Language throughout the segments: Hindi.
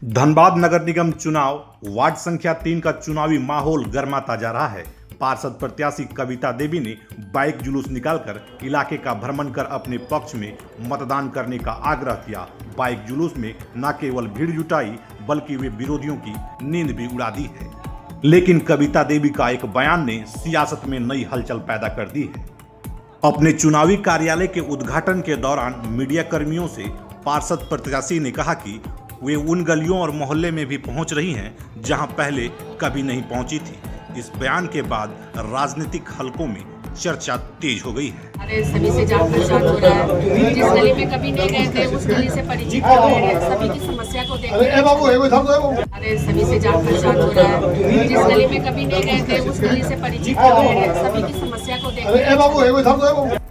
धनबाद नगर निगम चुनाव वार्ड संख्या 3 का चुनावी माहौल गर्माता जा रहा है। पार्षद प्रत्याशी कविता देवी ने बाइक जुलूस निकालकर इलाके का भ्रमण कर अपने पक्ष में मतदान करने का आग्रह किया। बाइक जुलूस में न केवल भीड़ जुटाई बल्कि वे विरोधियों की नींद भी उड़ा दी है। लेकिन कविता देवी का एक बयान ने सियासत में नई हलचल पैदा कर दी है। अपने चुनावी कार्यालय के उद्घाटन के दौरान मीडिया कर्मियों से पार्षद प्रत्याशी ने कहा कि वे उन गलियों और मोहल्ले में भी पहुंच रही हैं जहां पहले कभी नहीं पहुंची थी। इस बयान के बाद राजनीतिक हलकों में चर्चा तेज हो गई है। अरे सभी से जान पहचान हो रहा है। जिस गली में कभी नहीं गए थे उस गली से परिचित हो रहे हैं। सभी की समस्या को देख अरे सभी से जान पहचान हो रहा है। जिस गली में कभी नहीं गए थे उस गली से परिचित हो रहे हैं। सभी की समस्या को देख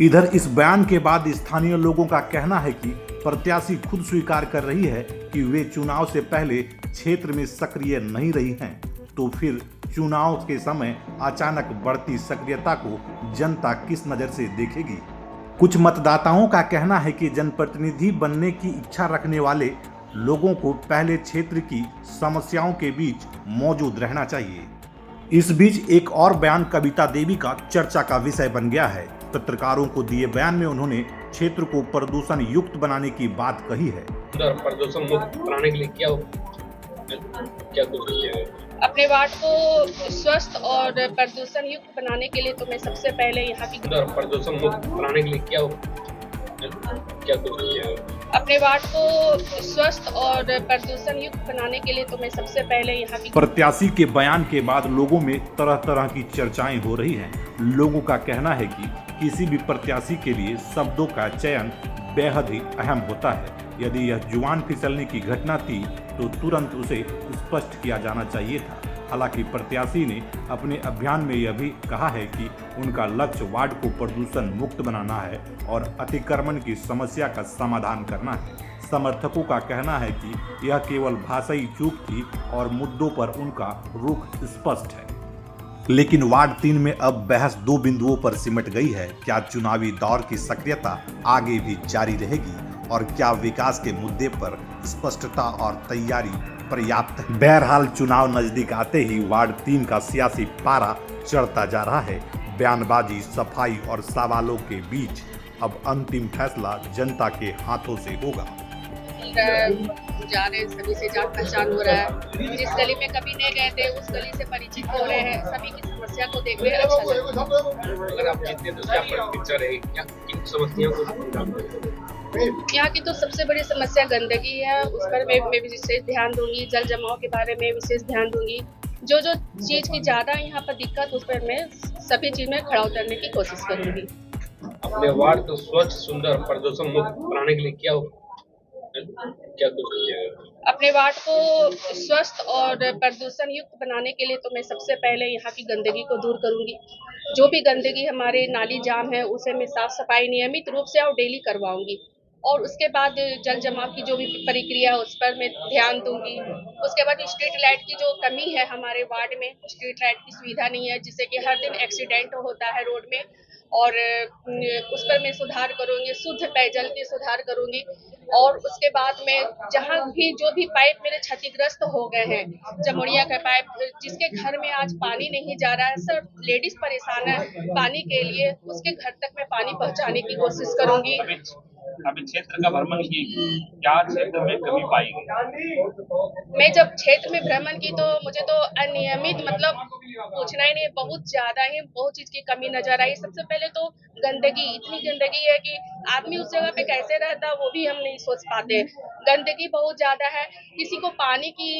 इधर इस बयान के बाद स्थानीय लोगों का कहना है कि प्रत्याशी खुद स्वीकार कर रही है कि वे चुनाव से पहले क्षेत्र में सक्रिय नहीं रही हैं, तो फिर चुनाव के समय अचानक बढ़ती सक्रियता को जनता किस नजर से देखेगी। कुछ मतदाताओं का कहना है कि जनप्रतिनिधि बनने की इच्छा रखने वाले लोगों को पहले क्षेत्र की समस्याओं के बीच मौजूद रहना चाहिए। इस बीच एक और बयान कविता देवी का चर्चा का विषय बन गया है। पत्रकारों को दिए बयान में उन्होंने क्षेत्र को प्रदूषण युक्त बनाने की बात कही है। प्रदूषण मुक्त बनाने के लिए क्या कुछ अपने वार्ड को स्वस्थ और प्रदूषण युक्त बनाने के लिए तो मैं सबसे पहले यहाँ की प्रदूषण मुक्त बनाने के लिए क्या कुछ अपने वार्ड को स्वस्थ और प्रदूषण युक्त बनाने के लिए तो मैं सबसे पहले यहाँ की प्रत्याशी के बयान के बाद लोगों में तरह तरह की चर्चाएं हो रही हैं। लोगों का कहना है कि किसी भी प्रत्याशी के लिए शब्दों का चयन बेहद ही अहम होता है। यदि यह जुबान फिसलने की घटना थी तो तुरंत उसे स्पष्ट किया जाना चाहिए था। हालांकि प्रत्याशी ने अपने अभियान में यह भी कहा है कि उनका लक्ष्य वार्ड को प्रदूषण मुक्त बनाना है और अतिक्रमण की समस्या का समाधान करना है। समर्थकों का कहना है कि यह केवल भाषाई चूक थी और मुद्दों पर उनका रुख स्पष्ट है। लेकिन वार्ड 3 में अब बहस दो बिंदुओं पर सिमट गई है। क्या चुनावी दौर की सक्रियता आगे भी जारी रहेगी और क्या विकास के मुद्दे पर स्पष्टता और तैयारी पर्याप्त है? बहरहाल चुनाव नजदीक आते ही वार्ड 3 का सियासी पारा चढ़ता जा रहा है। बयानबाजी, सफाई और सवालों के बीच अब अंतिम फैसला जनता के हाथों से होगा। जा रहे सभी से जान पहचान हो रहा है। जिस गली में कभी नहीं गए थे उस गली से परिचित हो रहे हैं। सभी की समस्या को देख रहे हैं। अगर आप जीतते तो क्या पिक्चर रहेगी, क्या किन समस्याओं को यहाँ की तो सबसे बड़ी समस्या गंदगी है। उस पर मैं विशेष ध्यान दूंगी। जल जमाव के बारे में विशेष ध्यान दूंगी। जो चीज की ज्यादा यहाँ पर दिक्कत उस पर मैं सभी चीज में खड़ा उतरने की कोशिश करूंगी। अपने वार्ड को स्वच्छ, सुंदर, प्रदूषण मुक्त बनाने के लिए क्या कुछ अपने वार्ड को स्वस्थ और प्रदूषण युक्त बनाने के लिए तो मैं सबसे पहले यहाँ की गंदगी को दूर करूंगी। जो भी गंदगी हमारे नाली जाम है उसे मैं साफ सफाई नियमित रूप से और डेली करवाऊंगी। और उसके बाद जल जमाव की जो भी प्रक्रिया है उस पर मैं ध्यान दूंगी। उसके बाद स्ट्रीट लाइट की जो कमी है हमारे वार्ड में, स्ट्रीट लाइट की सुविधा नहीं है जिससे कि हर दिन एक्सीडेंट होता है रोड में, और उस पर मैं सुधार करूंगी। शुद्ध पेयजल की सुधार करूंगी। और उसके बाद में जहाँ भी जो भी पाइप मेरे क्षतिग्रस्त हो गए हैं, जमुड़िया का पाइप, जिसके घर में आज पानी नहीं जा रहा है, सब लेडीज परेशान है पानी के लिए, उसके घर तक मैं पानी पहुँचाने की कोशिश करूंगी। अभी क्षेत्र का भ्रमण की, क्या क्षेत्र में कमी पाई गई? मैं जब क्षेत्र में भ्रमण की तो मुझे तो अनियमित, मतलब पूछना ही नहीं, बहुत ज्यादा ही बहुत चीज की कमी नजर आई। सबसे पहले तो गंदगी, इतनी गंदगी है कि आदमी उस जगह पे कैसे रहता वो भी हम नहीं सोच पाते। गंदगी बहुत ज्यादा है। किसी को पानी की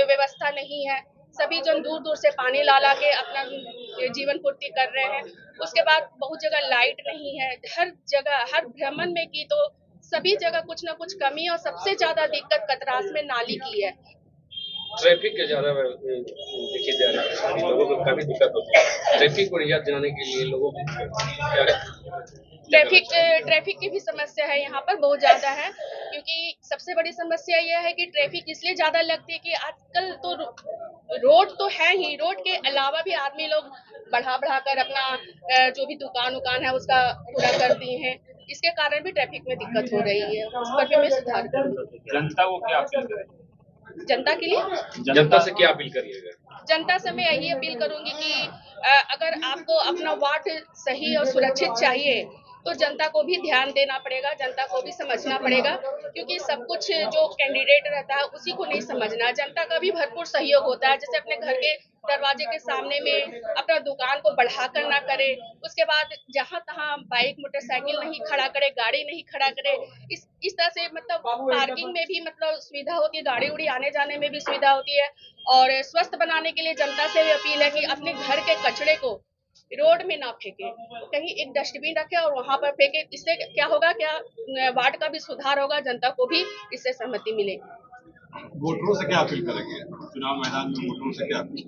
व्यवस्था नहीं है। सभी जन दूर दूर से पानी ला के अपना जीवन पूर्ति कर रहे हैं। उसके बाद बहुत जगह लाइट नहीं है। हर जगह, हर भ्रमण में की तो सभी जगह कुछ ना कुछ कमी, और सबसे ज्यादा दिक्कत कतरास में नाली की है। ट्रैफिक के ज्यादा देखिए जा रहा है, लोगों को काफी दिक्कत होती है। ट्रैफिक को निजात दिलाने के लिए लोगों को ट्रैफिक की भी समस्या है यहाँ पर, बहुत ज्यादा है। क्योंकि सबसे बड़ी समस्या यह है कि ट्रैफिक इसलिए ज्यादा लगती है कि आजकल तो रोड तो है ही, रोड के अलावा भी आदमी लोग बढ़ा कर अपना जो भी दुकान है उसका पूरा कर दिए हैं। इसके कारण भी ट्रैफिक में दिक्कत हो रही है। उस पर भी मैं सुधार करूंगी। जनता को क्या अपील करें? जनता के लिए जनता से क्या अपील करिएगा? जनता से मैं यही अपील करूंगी कि अगर आपको अपना वार्ड सही और सुरक्षित चाहिए तो जनता को भी ध्यान देना पड़ेगा, जनता को भी समझना पड़ेगा, क्योंकि सब कुछ जो कैंडिडेट रहता है उसी को नहीं समझना। जनता का भी भरपूर सहयोग होता है, जैसे अपने घर के दरवाजे के सामने में अपना दुकान को बढ़ाकर ना करे, उसके बाद जहां तहां बाइक मोटरसाइकिल नहीं खड़ा करे, गाड़ी नहीं खड़ा करे। इस तरह से मतलब पार्किंग में भी मतलब सुविधा होती है, गाड़ी उड़ी आने जाने में भी सुविधा होती है। और स्वस्थ बनाने के लिए जनता से भी अपील है कि अपने घर के कचरे को रोड में ना फेंके, कहीं एक डस्टबिन रखे और वहां पर फेंके। इससे क्या होगा, क्या वार्ड का भी सुधार होगा, जनता को भी इससे सहमति मिलेगी। वोटरों से क्या अपील करेंगे? चुनाव मैदान में वोटरों से क्या अपील?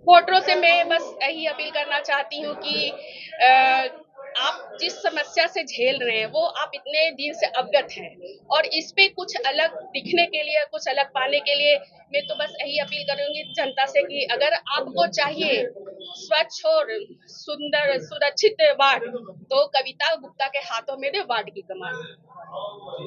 वोटरों से मैं बस यही अपील करना चाहती हूँ कि आप जिस समस्या से झेल रहे हैं वो आप इतने दिन से अवगत हैं, और इस पे कुछ अलग दिखने के लिए, कुछ अलग पाने के लिए मैं तो बस यही अपील करूंगी जनता से कि अगर आपको चाहिए स्वच्छ और सुंदर सुरक्षित वार्ड तो कविता गुप्ता के हाथों में दे वार्ड की कमान।